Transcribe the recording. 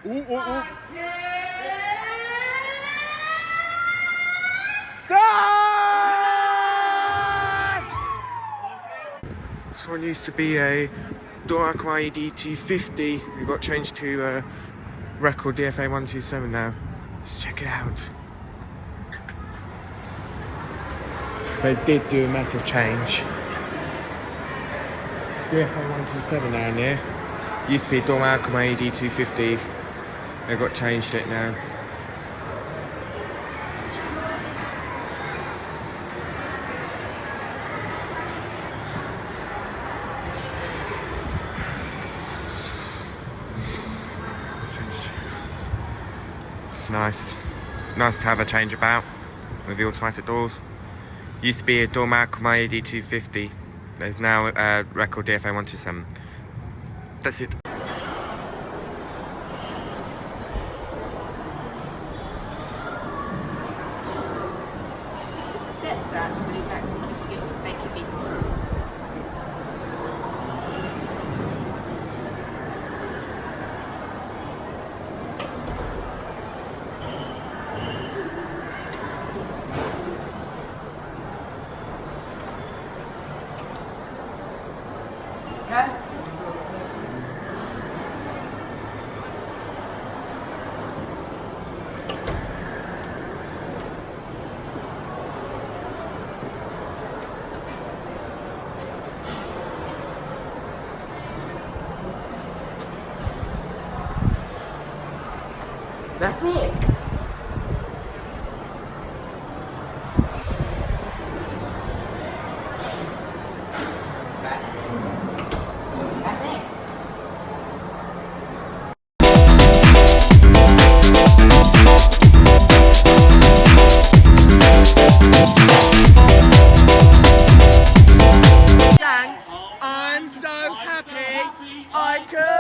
Ooh, ooh, ooh. Done! This one used to be a Dormakaba ED250. We got changed to record DFA 127 now. Let's check it out. They did do a massive change. DFA 127 down here. Used to be Dormakaba ED250. They got changed it now. It's nice. Nice to have a change about with the automatic doors. Used to be a Dormakaba ED250. There's now a record DFA 127. That's it. It's a sensor actually that keeps making me okay. That's it. That's it. I'm so happy I could